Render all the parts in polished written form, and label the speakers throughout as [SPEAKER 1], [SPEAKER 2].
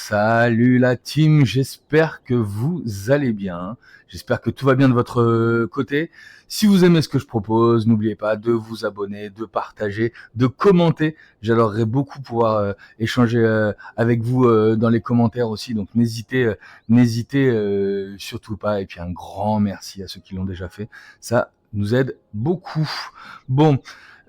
[SPEAKER 1] Salut la team, j'espère que vous allez bien. J'espère que tout va bien de votre côté. Si vous aimez ce que je propose, n'oubliez pas de vous abonner, de partager, de commenter. J'adorerais beaucoup pouvoir échanger avec vous dans les commentaires aussi. Donc n'hésitez surtout pas. Et puis un grand merci à ceux qui l'ont déjà fait. Ça nous aide beaucoup. Bon.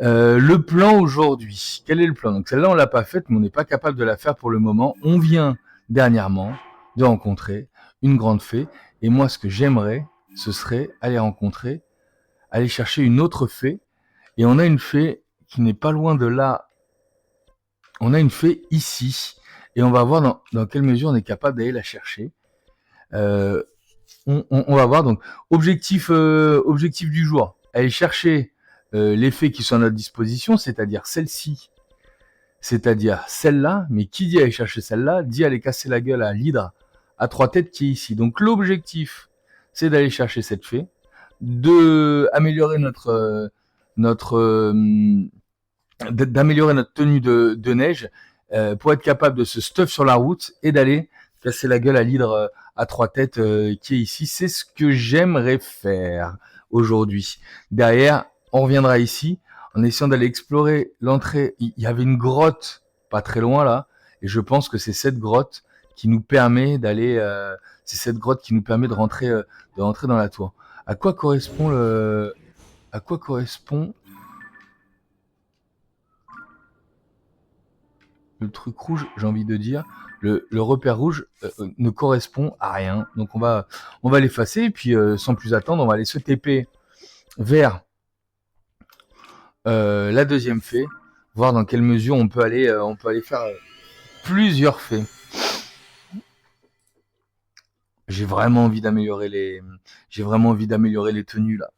[SPEAKER 1] Le plan aujourd'hui, quel est le plan? Donc celle-là on l'a pas faite, mais on n'est pas capable de la faire pour le moment. On vient dernièrement de rencontrer une grande fée, et moi ce que j'aimerais, ce serait aller chercher une autre fée, et on a une fée qui n'est pas loin de là. On a une fée ici, et on va voir dans quelle mesure on est capable d'aller la chercher. On va voir donc objectif du jour, aller chercher les fées qui sont à notre disposition, c'est-à-dire celle-ci, c'est-à-dire celle-là, mais qui dit aller chercher celle-là, dit aller casser la gueule à l'hydre à 3 têtes qui est ici. Donc l'objectif, c'est d'aller chercher cette fée, d'améliorer d'améliorer notre tenue de neige pour être capable de se stuff sur la route et d'aller casser la gueule à l'hydre à 3 têtes qui est ici. C'est ce que j'aimerais faire aujourd'hui. Derrière, on reviendra ici en essayant d'aller explorer l'entrée. Il y avait une grotte pas très loin là, et je pense que c'est cette grotte qui nous permet d'aller, de rentrer dans la tour. À quoi correspond le truc rouge, j'ai envie de dire. Le repère rouge ne correspond à rien. Donc on va l'effacer, et puis sans plus attendre, on va aller se TP vers la deuxième fée, voir dans quelle mesure on peut aller faire plusieurs fées. J'ai vraiment envie d'améliorer les tenues là.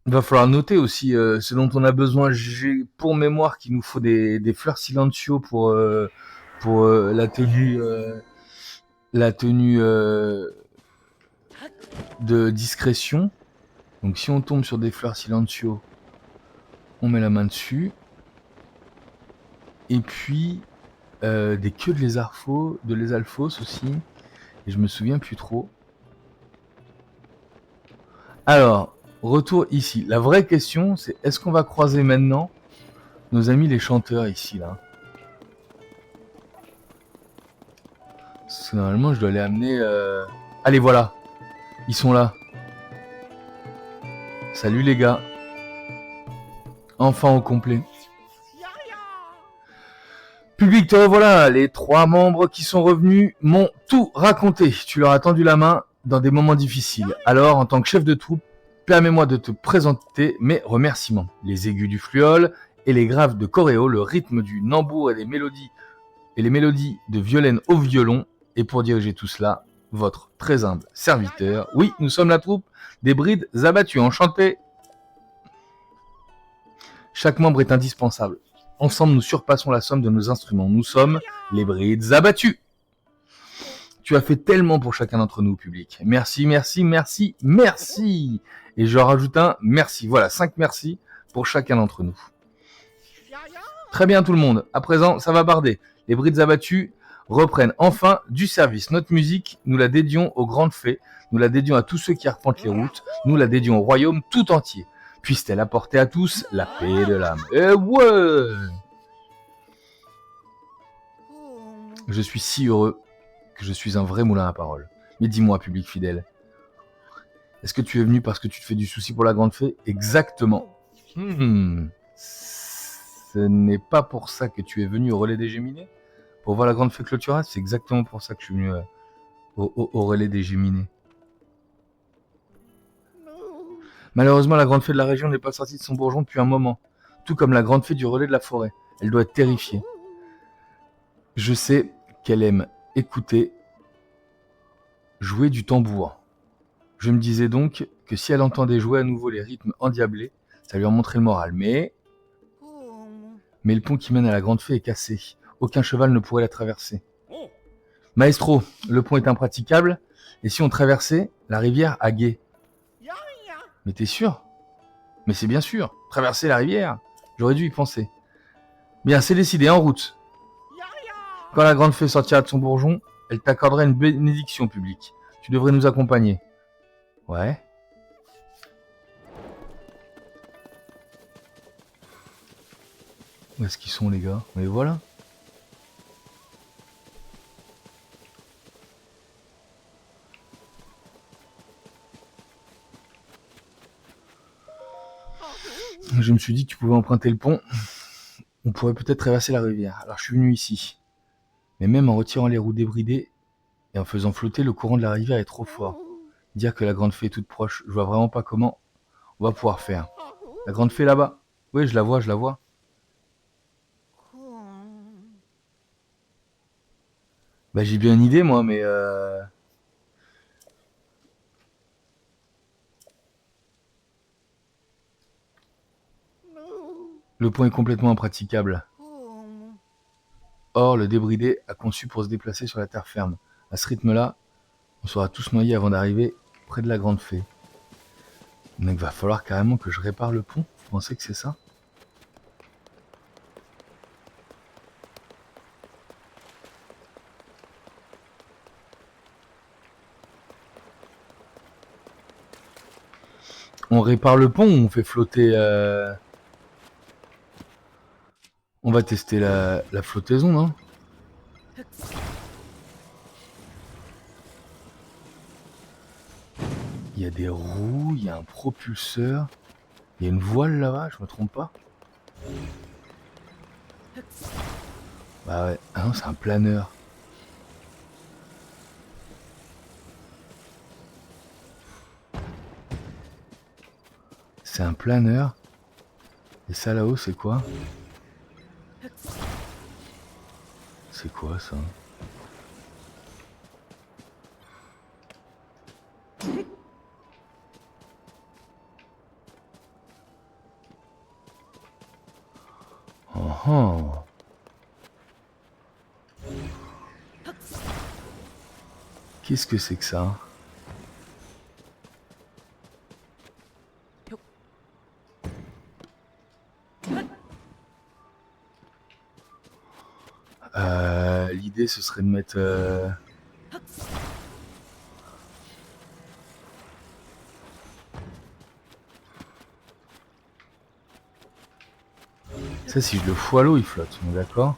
[SPEAKER 1] Il va falloir noter aussi ce dont on a besoin. J'ai pour mémoire qu'il nous faut des fleurs silencio pour la tenue de discrétion. Donc si on tombe sur des fleurs silencio, on met la main dessus. Et puis des queues de lézalfos aussi. Et je me souviens plus trop. Alors, retour ici. La vraie question, c'est est-ce qu'on va croiser maintenant nos amis les chanteurs ici là? Parce que normalement je dois les amener... Allez voilà, ils sont là. Salut les gars. Enfin au complet. Public, te revoilà. Les 3 membres qui sont revenus m'ont tout raconté. Tu leur as tendu la main dans des moments difficiles. Alors, en tant que chef de troupe, permets-moi de te présenter mes remerciements. Les aigus du fluol et les graves de choréo, le rythme du nambour et les mélodies de violaine au violon. Et pour diriger tout cela, votre très humble serviteur. Oui, nous sommes la troupe des Brides Abattues. Enchanté. Chaque membre est indispensable. Ensemble, nous surpassons la somme de nos instruments. Nous sommes les Brides Abattues. Tu as fait tellement pour chacun d'entre nous, public. Merci, merci, merci, merci. Et je rajoute un merci. Voilà, 5 merci pour chacun d'entre nous. Très bien tout le monde. À présent, ça va barder. Les Brides Abattues reprennent enfin du service. Notre musique, nous la dédions aux grandes fées. Nous la dédions à tous ceux qui arpentent les routes. Nous la dédions au royaume tout entier. Puisse-t-elle apporter à tous la paix de l'âme. Ouais. Je suis si heureux que je suis un vrai moulin à parole. Mais dis-moi, public fidèle, est-ce que tu es venu parce que tu te fais du souci pour la grande fée? Exactement. Ce n'est pas pour ça que tu es venu au relais des Géminés? Pour voir la grande fée Clôtura? C'est exactement pour ça que je suis venu au relais des Géminés. Malheureusement, la grande fée de la région n'est pas sortie de son bourgeon depuis un moment. Tout comme la grande fée du relais de la forêt. Elle doit être terrifiée. Je sais qu'elle aime écouter jouer du tambour. Je me disais donc que si elle entendait jouer à nouveau les rythmes endiablés, ça lui remonterait le moral. Mais le pont qui mène à la grande fée est cassé. Aucun cheval ne pourrait la traverser. Maestro, le pont est impraticable. Et si on traversait la rivière à gué? Mais t'es sûr? Mais c'est bien sûr. Traverser la rivière? J'aurais dû y penser. Bien, c'est décidé, en route. Quand la grande fée sortira de son bourgeon, elle t'accordera une bénédiction publique. Tu devrais nous accompagner. Ouais. Où est-ce qu'ils sont, les gars? Mais voilà. Je me suis dit que tu pouvais emprunter le pont. On pourrait peut-être traverser la rivière. Alors je suis venu ici. Mais même en retirant les roues débridées et en faisant flotter, le courant de la rivière est trop fort. Dire que la grande fée est toute proche, je vois vraiment pas comment on va pouvoir faire. La grande fée là-bas? Oui, je la vois, je la vois. Bah j'ai bien une idée moi, mais le pont est complètement impraticable. Or, le débridé a conçu pour se déplacer sur la terre ferme. À ce rythme-là, on sera tous noyés avant d'arriver près de la grande fée. Donc va falloir carrément que je répare le pont. Vous pensez que c'est ça? On répare le pont ou on fait flotter On va tester la flottaison, non? Il y a des roues, il y a un propulseur, il y a une voile là-bas, je me trompe pas? Bah ouais, ah non, c'est un planeur. C'est un planeur. Et ça là-haut, c'est quoi? C'est quoi ça? Oh oh. Qu'est-ce que c'est que ça? L'idée ce serait de mettre... Ça, si je le fous à l'eau, il flotte, on est d'accord?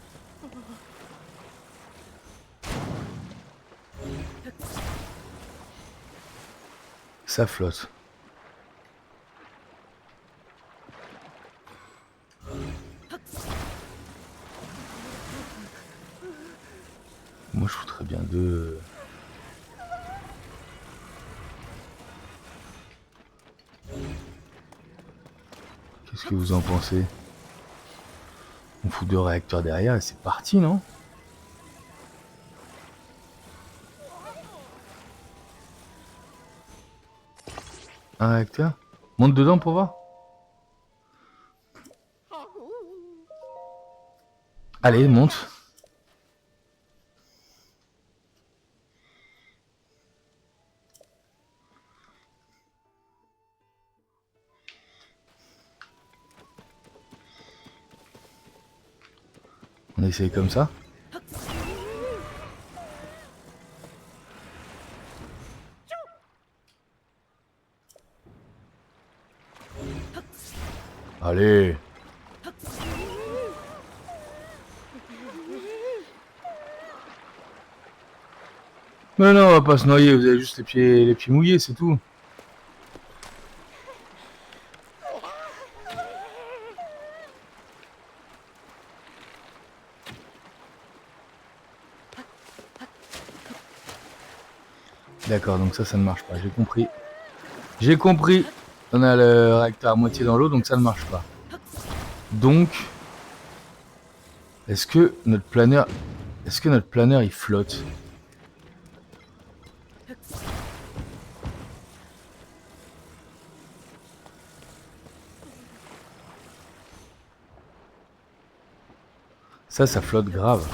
[SPEAKER 1] Ça flotte. Moi, je foutrais bien deux... Qu'est-ce que vous en pensez? On fout deux réacteurs derrière et c'est parti, non? Un réacteur? Monte dedans pour voir? Allez, monte. On essaye comme ça. Allez. Mais non, on va pas se noyer, vous avez juste les pieds mouillés, c'est tout. D'accord, donc ça ne marche pas, j'ai compris. J'ai compris. On a le réacteur à moitié dans l'eau, donc ça ne marche pas. Donc, est-ce que notre planeur il flotte? Ça flotte grave.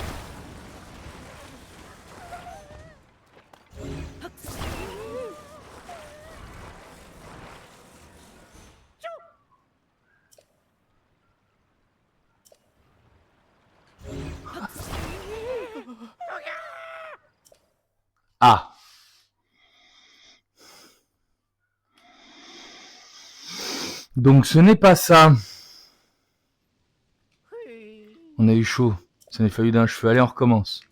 [SPEAKER 1] Ah. Donc ce n'est pas ça. On a eu chaud. Ça n'est fallu d'un cheveu. Allez, on recommence.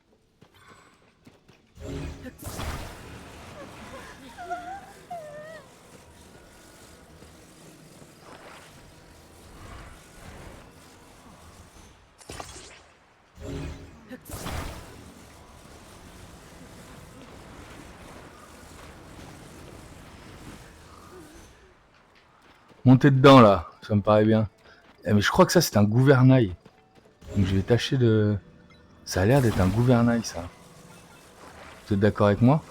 [SPEAKER 1] Monter dedans là, ça me paraît bien. Mais je crois que ça c'est un gouvernail. Donc je vais tâcher de... Ça a l'air d'être un gouvernail ça. Vous êtes d'accord avec moi?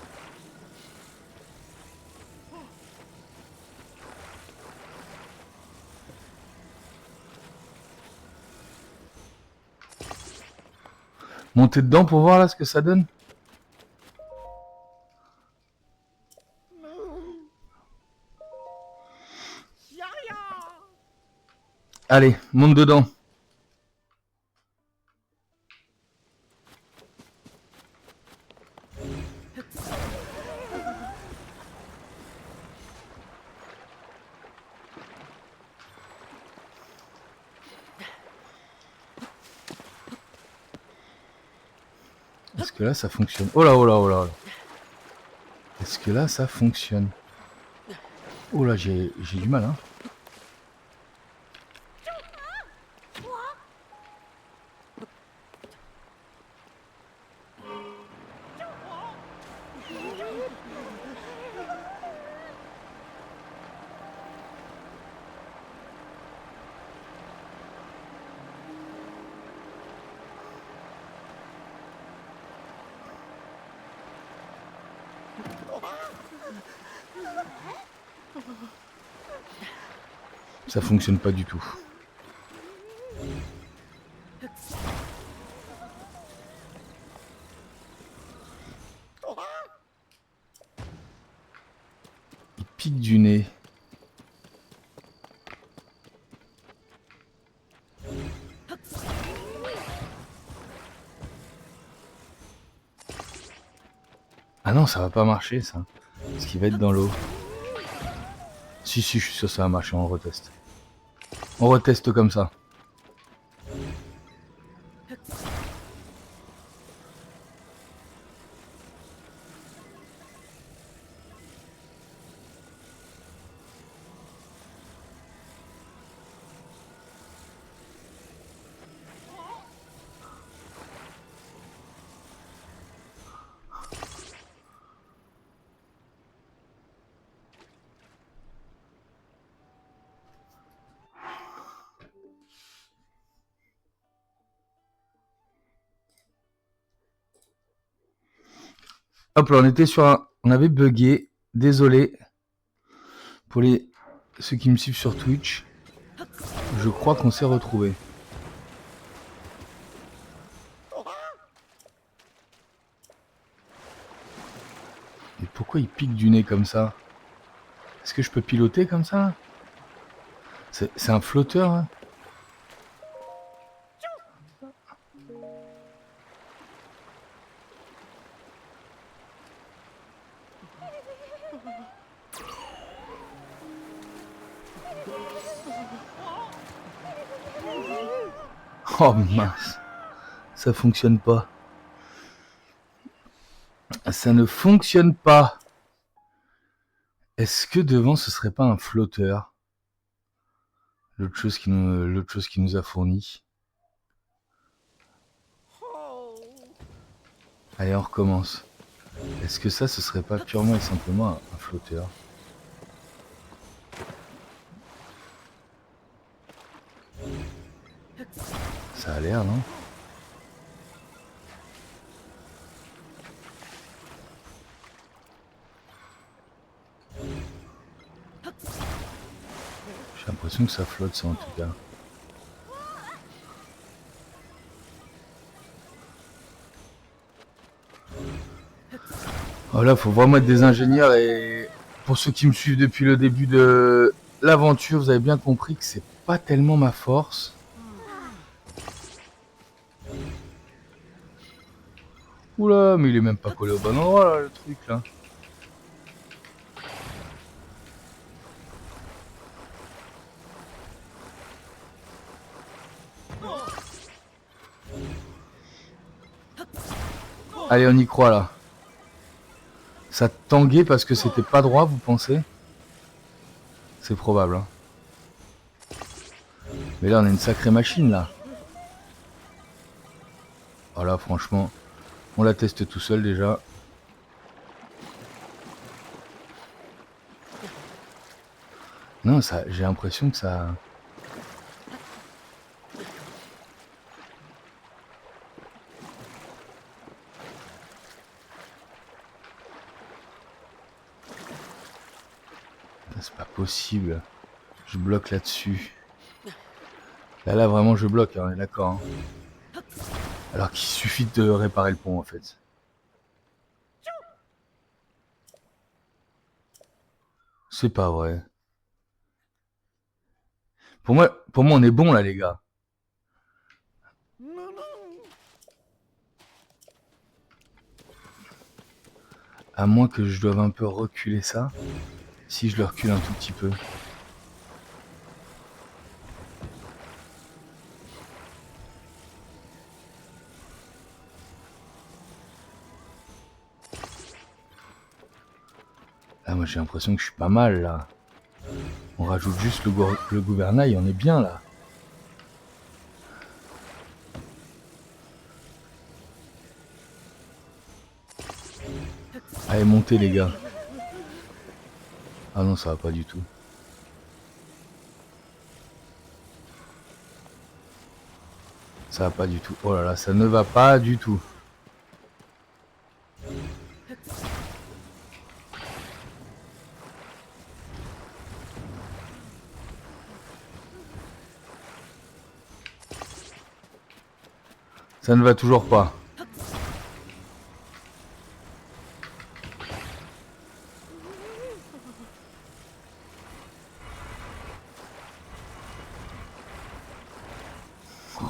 [SPEAKER 1] Monter dedans pour voir là ce que ça donne. Allez, monte dedans. Est-ce que là ça fonctionne? Oh là, oh là, oh là. Est-ce que là ça fonctionne? Oh là, j'ai du mal hein. Ça fonctionne pas du tout. Il pique du nez. Ah non, ça va pas marcher ça. Parce qu'il va être dans l'eau. Si, je suis sûr que ça va marcher, on reteste. On reteste comme ça. Hop là, on était sur un... On avait bugué. Désolé. Pour ceux qui me suivent sur Twitch. Je crois qu'on s'est retrouvés. Mais pourquoi il pique du nez comme ça? Est-ce que je peux piloter comme ça? C'est un flotteur hein? Oh mince. Ça fonctionne pas. Ça ne fonctionne pas. Est-ce que devant ce serait pas un flotteur? L'autre chose qui nous a fourni. Allez, on recommence. Est-ce que ça, ce serait pas purement et simplement un flotteur? Ça a l'air, non? J'ai l'impression que ça flotte, ça, en tout cas. Oh là, faut vraiment être des ingénieurs et pour ceux qui me suivent depuis le début de l'aventure, vous avez bien compris que c'est pas tellement ma force. Oula, mais il est même pas collé au bon endroit là, le truc là. Allez, on y croit là. Ça tanguait parce que c'était pas droit, vous pensez? C'est probable. Hein. Mais là, on a une sacrée machine là. Voilà, franchement, on la teste tout seul déjà. Non, ça, j'ai l'impression que ça... C'est pas possible. Je bloque là-dessus. Là, vraiment, je bloque, hein, on est d'accord. Hein. Alors qu'il suffit de réparer le pont, en fait. C'est pas vrai. Pour moi, on est bon, là, les gars. À moins que je doive un peu reculer ça. Si je le recule un tout petit peu. Ah, moi j'ai l'impression que je suis pas mal là. On rajoute juste le gouvernail, on est bien là. Allez, montez les gars. Ah non, ça va pas du tout. Ça va pas du tout. Oh là là, ça ne va pas du tout. Ça ne va toujours pas.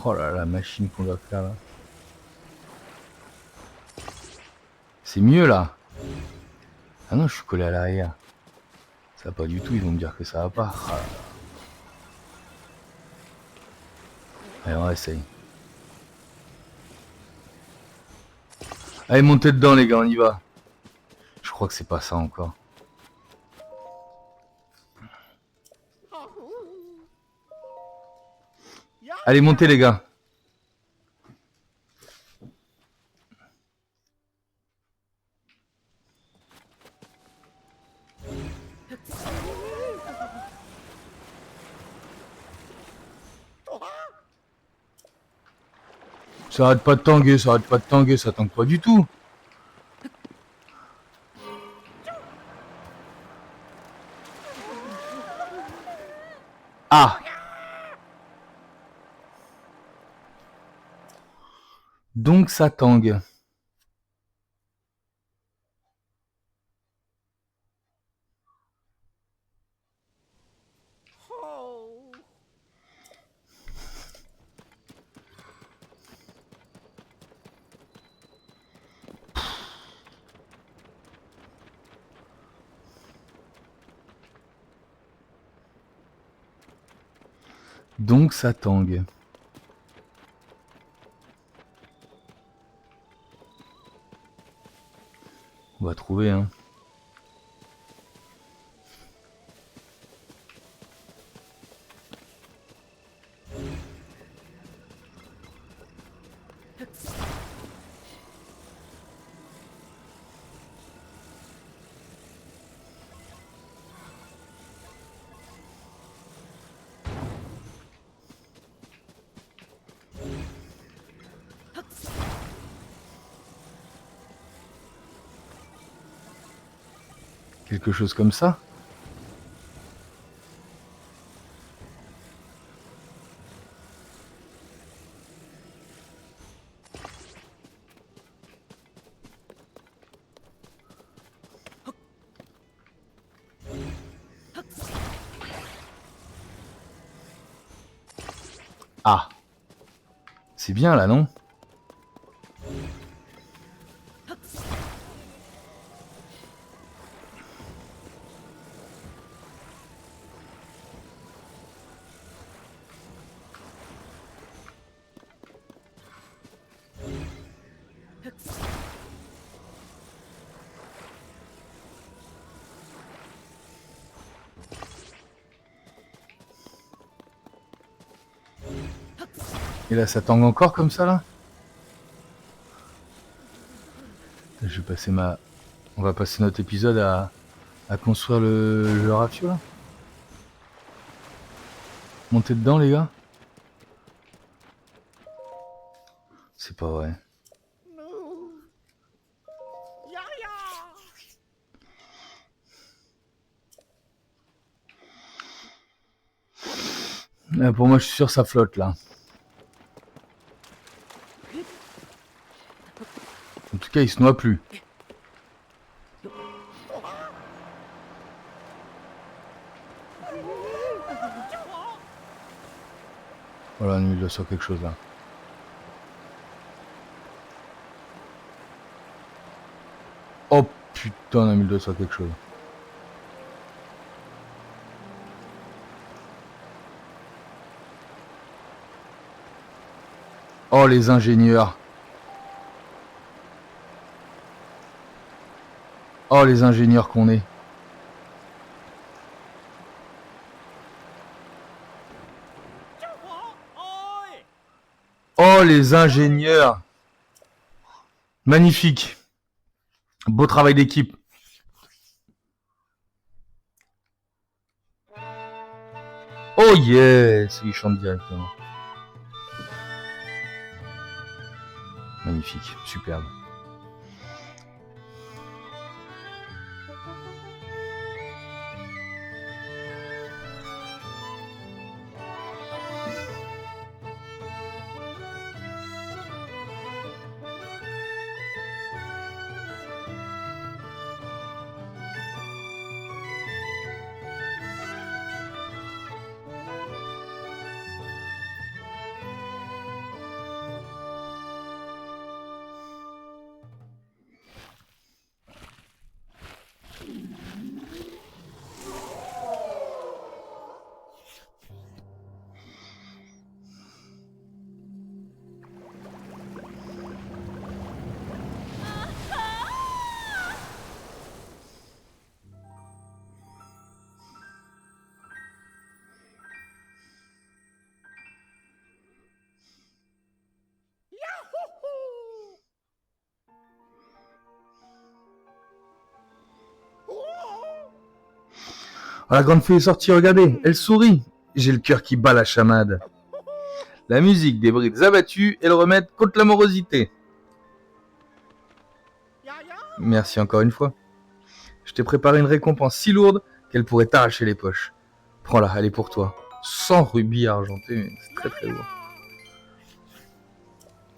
[SPEAKER 1] Oh là là, la machine qu'on doit faire là. C'est mieux là. Ah non, je suis collé à l'arrière. Ça va pas du tout, ils vont me dire que ça va pas. Ah là là. Allez, on essaye. Allez, montez dedans les gars, on y va. Je crois que c'est pas ça encore. Allez, montez les gars. Ça arrête pas de tanguer, ça arrête pas de tanguer, ça tangue pas du tout. Ah! Donc ça tangue. Donc ça tangue. On va trouver, hein. Quelque chose comme ça. Ah, c'est bien là, non? Et là, ça tangue encore comme ça, là? Je vais passer On va passer notre épisode à construire le rafio, là. Montez dedans, les gars. C'est pas vrai. Là, pour moi, je suis sûr que ça flotte, là. En tout cas, il se noie plus. Voilà, on a mis le doigt sur quelque chose, là. Oh putain, on a mis le doigt sur quelque chose. Oh, les ingénieurs. Oh, les ingénieurs qu'on est. Oh, les ingénieurs. Magnifique. Beau travail d'équipe. Oh yes, il chante directement. Magnifique, superbe. Oh, la grande fée est sortie, regardez, elle sourit. J'ai le cœur qui bat la chamade. La musique des brides abattues et le remède contre l'amorosité. Merci encore une fois. Je t'ai préparé une récompense si lourde qu'elle pourrait t'arracher les poches. Prends-la, elle est pour toi. 100 rubis argentés, c'est très très lourd.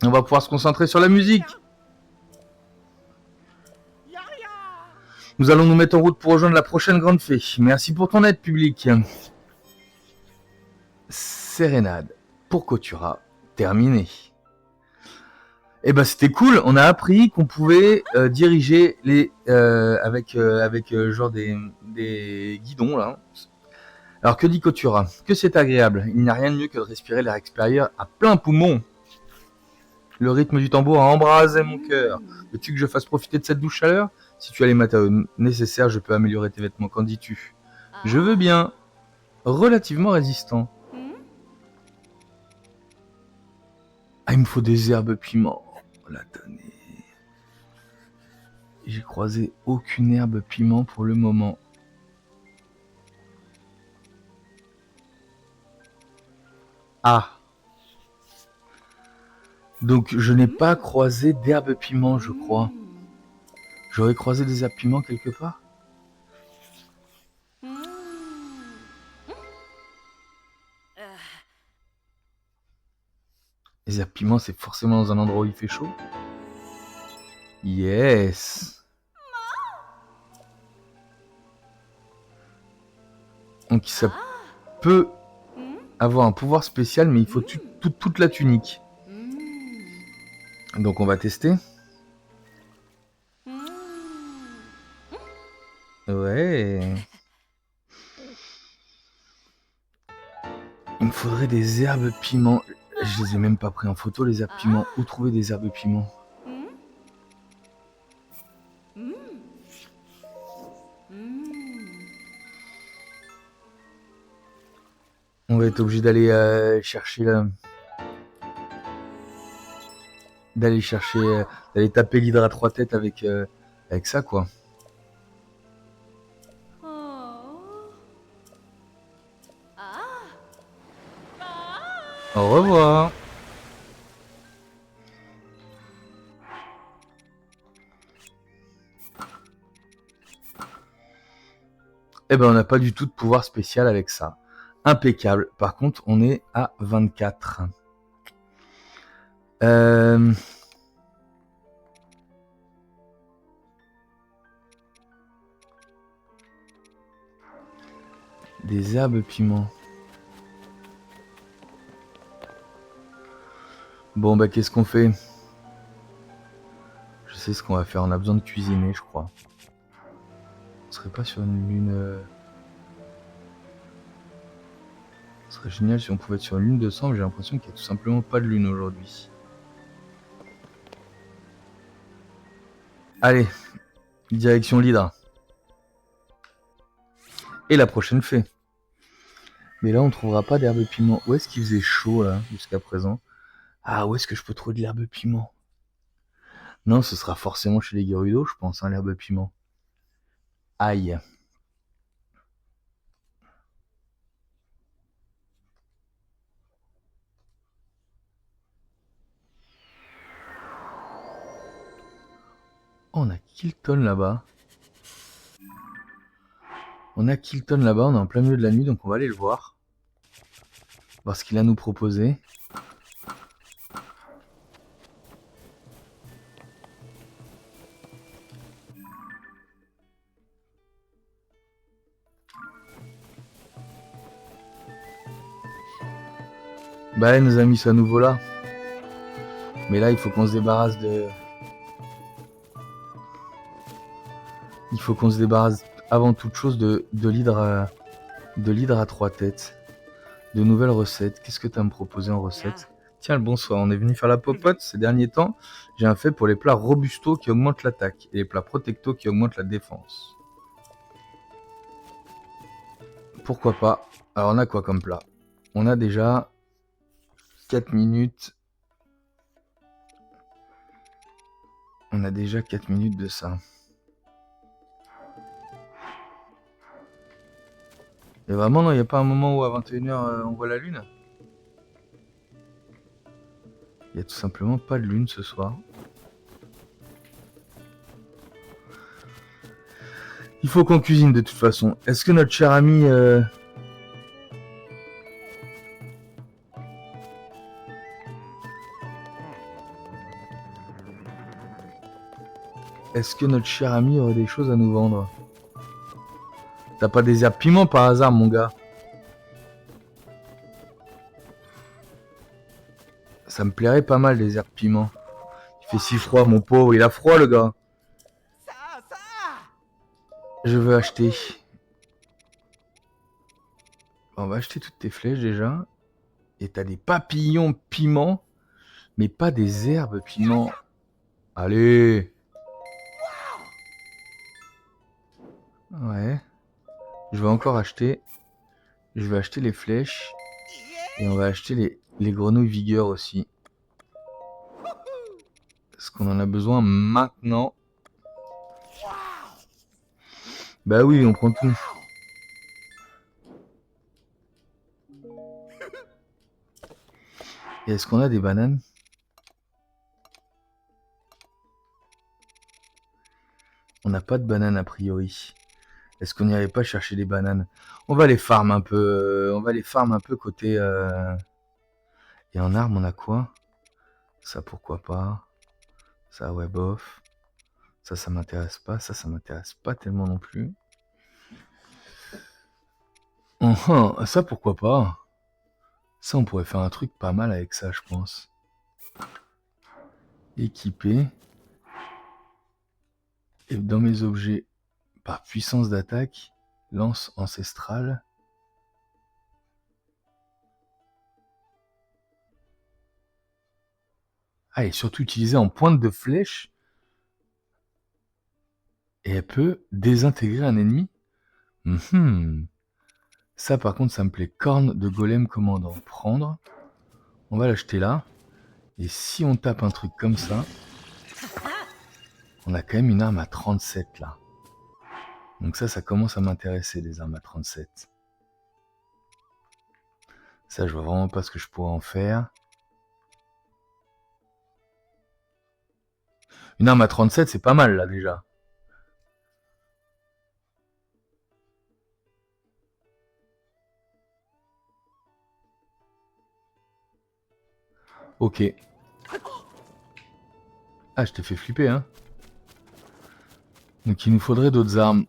[SPEAKER 1] On va pouvoir se concentrer sur la musique. Nous allons nous mettre en route pour rejoindre la prochaine grande fée. Merci pour ton aide, public. Sérénade pour Kotura, terminé. Eh ben c'était cool, on a appris qu'on pouvait diriger les avec genre des guidons là. Alors que dit Kotura? Que c'est agréable, il n'y a rien de mieux que de respirer l'air extérieur à plein poumon. Le rythme du tambour a embrasé mon cœur. Veux-tu que je fasse profiter de cette douce chaleur? Si tu as les matériaux nécessaires, je peux améliorer tes vêtements. Qu'en dis-tu? Je veux bien. Relativement résistant. Ah, il me faut des herbes piments. La tannée. J'ai croisé aucune herbe piment pour le moment. Ah. Donc je n'ai pas croisé d'herbe piment, je crois. J'aurais croisé des herbes piment quelque part? Les herbes piment, c'est forcément dans un endroit où il fait chaud. Yes. Donc ça peut avoir un pouvoir spécial, mais il faut toute la tunique. Donc on va tester. Ouais. Il me faudrait des herbes piments. Je les ai même pas pris en photo, les herbes piments. Où trouver des herbes piments? va être obligé d'aller chercher d'aller taper l'hydre à 3 têtes avec ça, quoi. Au revoir. Eh ben, on n'a pas du tout de pouvoir spécial avec ça. Impeccable. Par contre, on est à 24. Des herbes piments. Bon, bah, qu'est-ce qu'on fait? Je sais ce qu'on va faire. On a besoin de cuisiner, je crois. On serait pas sur une lune... Ce serait génial si on pouvait être sur une lune de sang, mais j'ai l'impression qu'il n'y a tout simplement pas de lune aujourd'hui. Allez, direction l'hydre. Et la prochaine fée. Mais là, on trouvera pas d'herbe piment. Où est-ce qu'il faisait chaud, là, jusqu'à présent? Ah, où est-ce que je peux trouver de l'herbe piment? Non, ce sera forcément chez les Gerudo, je pense, hein, l'herbe piment. Aïe. Oh, on a Kilton là-bas. On a Kilton là-bas, on est en plein milieu de la nuit, donc on va aller le voir. Voir ce qu'il a à nous proposer. Bah, il nous a mis ça à nouveau là. Mais là, il faut qu'on se débarrasse de... Il faut qu'on se débarrasse avant toute chose de l'hydre à 3 têtes. De nouvelles recettes. Qu'est-ce que tu as à me proposer en recette? Tiens, le bonsoir. On est venu faire la popote ces derniers temps. J'ai un fait pour les plats robusto qui augmentent l'attaque et les plats protecto qui augmentent la défense. Pourquoi pas? Alors, on a quoi comme plat? On a déjà 4 minutes. On a déjà 4 minutes de ça. Et vraiment, non, il n'y a pas un moment où à 21h on voit la lune? Il n'y a tout simplement pas de lune ce soir. Il faut qu'on cuisine de toute façon. Est-ce que notre cher ami... Est-ce que notre cher ami aurait des choses à nous vendre? T'as pas des herbes piments par hasard, mon gars? Ça me plairait pas mal, les herbes piments. Il fait si froid, mon pauvre. Il a froid, le gars. Je veux acheter. On va acheter toutes tes flèches, déjà. Et t'as des papillons piments, mais pas des herbes piments. Allez. Ouais. Je vais encore acheter. Je vais acheter les flèches. Et on va acheter les grenouilles vigueur aussi. Parce qu'on en a besoin maintenant. Bah oui, on prend tout. Et est-ce qu'on a des bananes? On n'a pas de bananes a priori. Est-ce qu'on n'irait pas chercher des bananes? On va les farm un peu. On va les farm un peu côté... Et en arme, on a quoi? Ça, pourquoi pas? Ça, ouais, bof. Ça m'intéresse pas. Ça m'intéresse pas tellement non plus. Ça, pourquoi pas? Ça, on pourrait faire un truc pas mal avec ça, je pense. Équipé. Et dans mes objets, par puissance d'attaque, lance ancestrale. Ah, et surtout utilisée en pointe de flèche. Et elle peut désintégrer un ennemi. Ça, par contre, ça me plaît. Corne de golem commandant. Prendre. On va l'acheter là. Et si on tape un truc comme ça, on a quand même une arme à 37 là. Donc ça commence à m'intéresser, des armes à 37. Ça, je vois vraiment pas ce que je pourrais en faire. Une arme à 37, c'est pas mal là déjà. Ok. Ah, je t'ai fait flipper, hein. Donc il nous faudrait d'autres armes.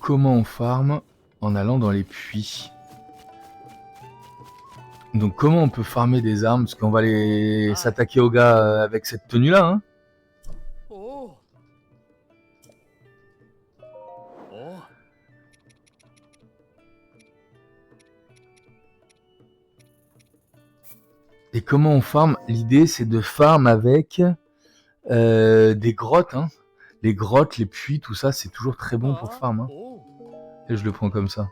[SPEAKER 1] Comment on farm? En allant dans les puits. Donc comment on peut farmer des armes? Parce qu'on va aller s'attaquer aux gars avec cette tenue-là, hein. Et comment on farm? L'idée, c'est de farm avec des grottes, hein. Les grottes, les puits, tout ça, c'est toujours très bon pour farm, hein. Et je le prends comme ça.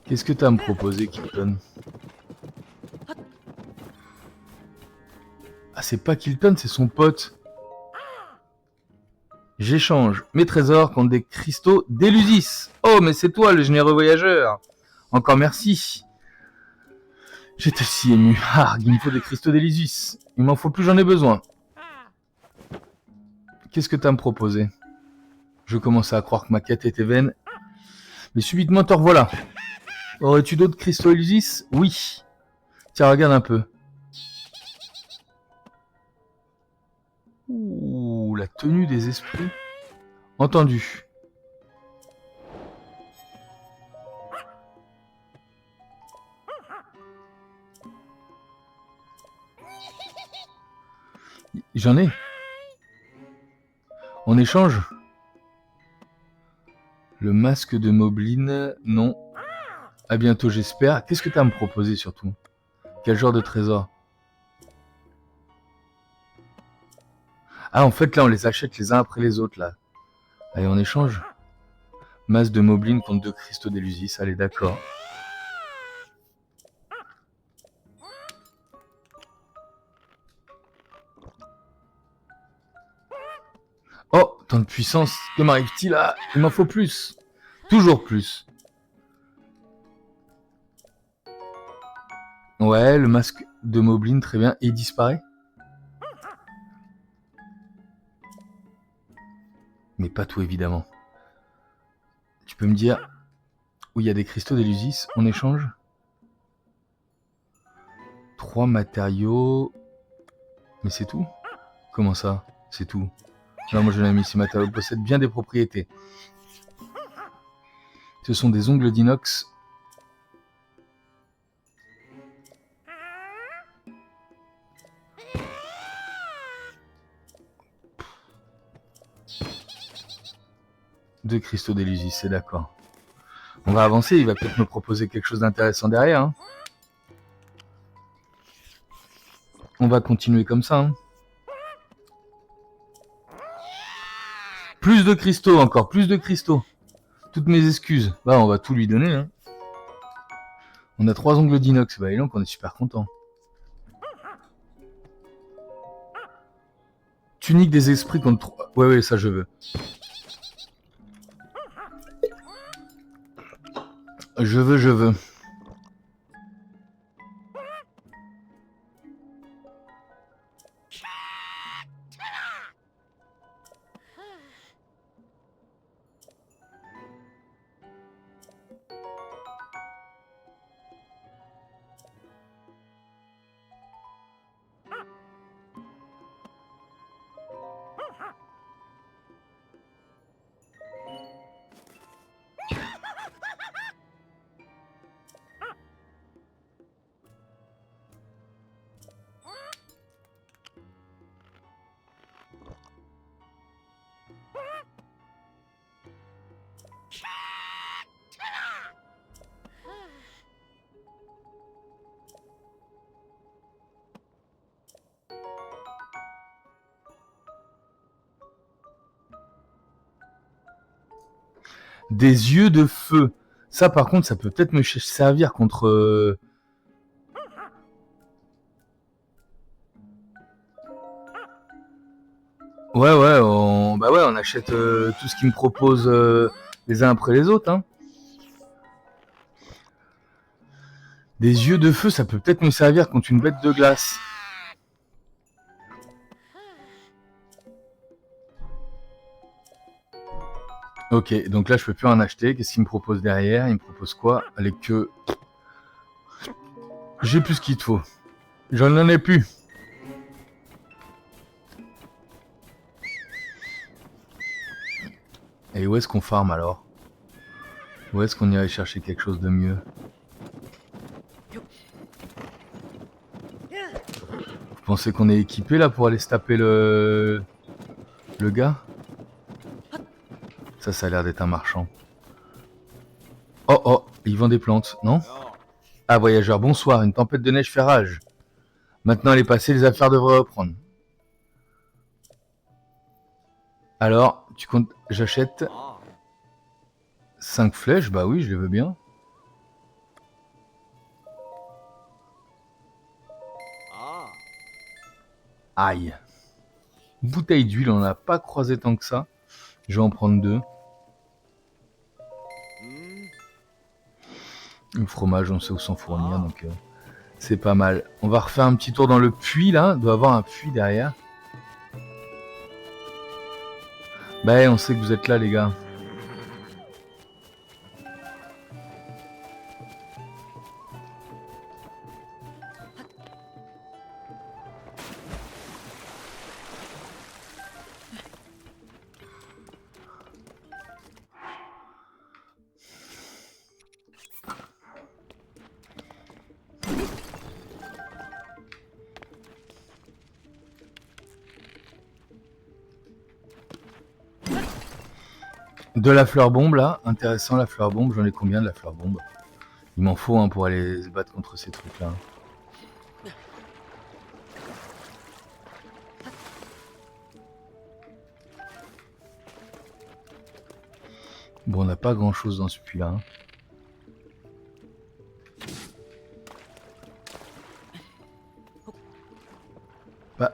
[SPEAKER 1] Qu'est-ce que tu as à me proposer, Kilton? Ah, c'est pas Kilton, c'est son pote. J'échange mes trésors contre des cristaux d'Elusis. Oh, mais c'est toi, le généreux voyageur. Encore merci. J'étais si ému. Ah, il me faut des cristaux d'Elusis. Il m'en faut plus, j'en ai besoin. Qu'est-ce que tu as à me proposer? Je commençais à croire que ma quête était vaine. Mais subitement, te revoilà. Aurais-tu d'autres cristaux Elusis? Oui. Tiens, regarde un peu. Ouh, la tenue des esprits. Entendu. J'en ai. En échange? Le masque de Moblin, non. À bientôt, j'espère. Qu'est-ce que tu as à me proposer surtout? Quel genre de trésor? Ah, en fait, là, on les achète les uns après les autres, là. Allez, on échange. Masse de Moblin contre 2 cristaux d'Elusis. Allez, d'accord. Oh, tant de puissance. Que m'arrive-t-il là? Il m'en faut plus. Toujours plus. Ouais, le masque de Moblin, très bien. Et il disparaît? Mais pas tout, évidemment. Tu peux me dire où il y a des cristaux d'Elusis? On échange? 3 matériaux. Mais c'est tout? Comment ça? C'est tout? Non, moi je l'ai mis. Ces matériaux possèdent bien des propriétés. Ce sont des ongles d'inox. Deux cristaux d'Elysis, c'est d'accord. On va avancer, il va peut-être me proposer quelque chose d'intéressant derrière. Hein. On va continuer comme ça. Hein. Plus de cristaux, encore plus de cristaux. Toutes mes excuses. Bah, on va tout lui donner. Hein. On a 3 ongles d'inox. Bah, et donc, on est super content. Tunique des esprits contre 3. Ouais, ça je veux. Je veux. Des yeux de feu. Ça, par contre, ça peut peut-être me servir contre... Ouais, on achète tout ce qu'ils me proposent les uns après les autres. Hein. Des yeux de feu, ça peut peut-être me servir contre une bête de glace. Ok, donc là je peux plus en acheter. Qu'est-ce qu'il me propose derrière? Il me propose quoi? Allez que... J'ai plus ce qu'il te faut. J'en ai plus. Et où est-ce qu'on farm alors? Où est-ce qu'on irait chercher quelque chose de mieux? Vous pensez qu'on est équipé là pour aller se taper le gars? Ça a l'air d'être un marchand. Oh, il vend des plantes, non? Ah, voyageur, bonsoir, une tempête de neige fait rage. Maintenant elle est passée, les affaires devraient reprendre. Alors, tu comptes... J'achète 5 flèches, bah oui, je les veux bien. Aïe. Bouteille d'huile, on n'a pas croisé tant que ça. Je vais en prendre 2. Le fromage, on sait où s'en fournir, donc c'est pas mal. On va refaire un petit tour dans le puits, là. Il doit y avoir un puits derrière. Bah, on sait que vous êtes là, les gars. De la fleur bombe, là. Intéressant, la fleur bombe. J'en ai combien de la fleur bombe? Il m'en faut pour aller se battre contre ces trucs-là. Bon, on n'a pas grand-chose dans ce puits-là. Hein. Bah...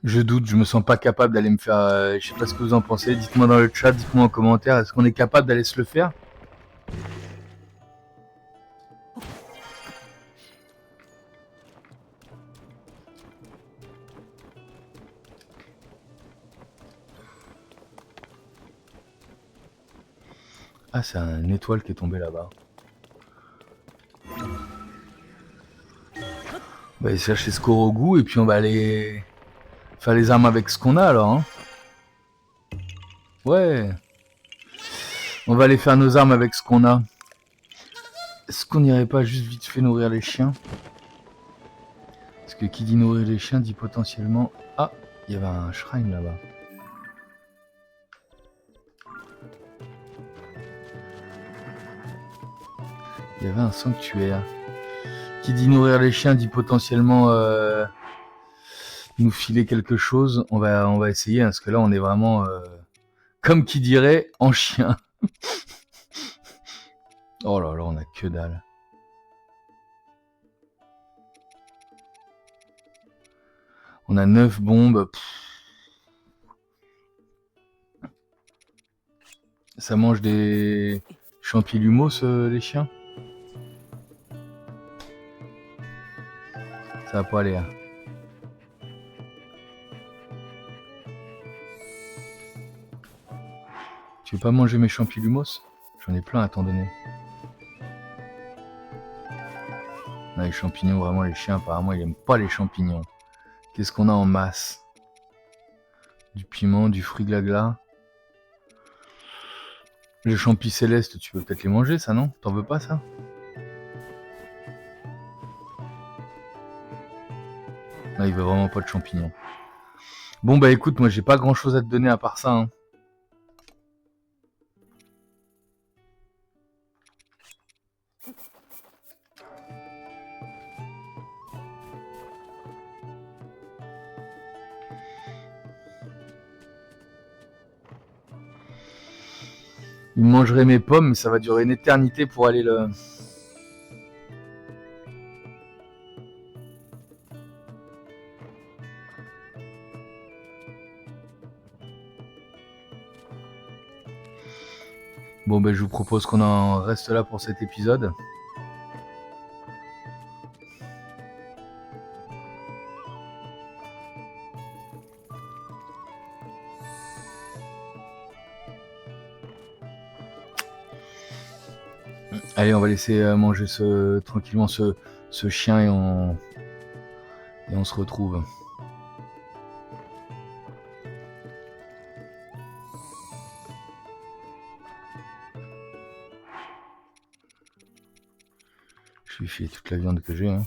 [SPEAKER 1] Je doute, je me sens pas capable d'aller me faire... je sais pas ce que vous en pensez, dites-moi dans le chat, dites-moi en commentaire, est-ce qu'on est capable d'aller se le faire? Ah, c'est une étoile qui est tombée là-bas. On va aller chercher Skorogu et puis on va aller faire les armes avec ce qu'on a alors. Hein. Ouais. On va aller faire nos armes avec ce qu'on a. Est-ce qu'on n'irait pas juste vite fait nourrir les chiens? Parce que qui dit nourrir les chiens dit potentiellement... Ah, il y avait un shrine là-bas. Il y avait un sanctuaire. Qui dit nourrir les chiens dit potentiellement nous filer quelque chose. On va essayer, hein, parce que là on est vraiment, comme qui dirait, en chien. Oh là là, on a que dalle. On a 9 bombes. Ça mange des champilumos, les chiens? Ça va pas aller. Hein. Tu veux pas manger mes champilumos? J'en ai plein à t'en donner. Non, les champignons, vraiment, les chiens, apparemment, ils aiment pas les champignons. Qu'est-ce qu'on a en masse? Du piment, du fruit glagla. Les champis célestes, tu peux peut-être les manger, ça, non? T'en veux pas, ça? Non, il veut vraiment pas de champignons. Bon, bah écoute, moi, j'ai pas grand-chose à te donner à part ça, hein. Il mangerait mes pommes, mais ça va durer une éternité pour aller le... Bon, ben, je vous propose qu'on en reste là pour cet épisode. Allez, on va laisser manger tranquillement ce chien et on se retrouve. Je lui file toute la viande que j'ai. Hein.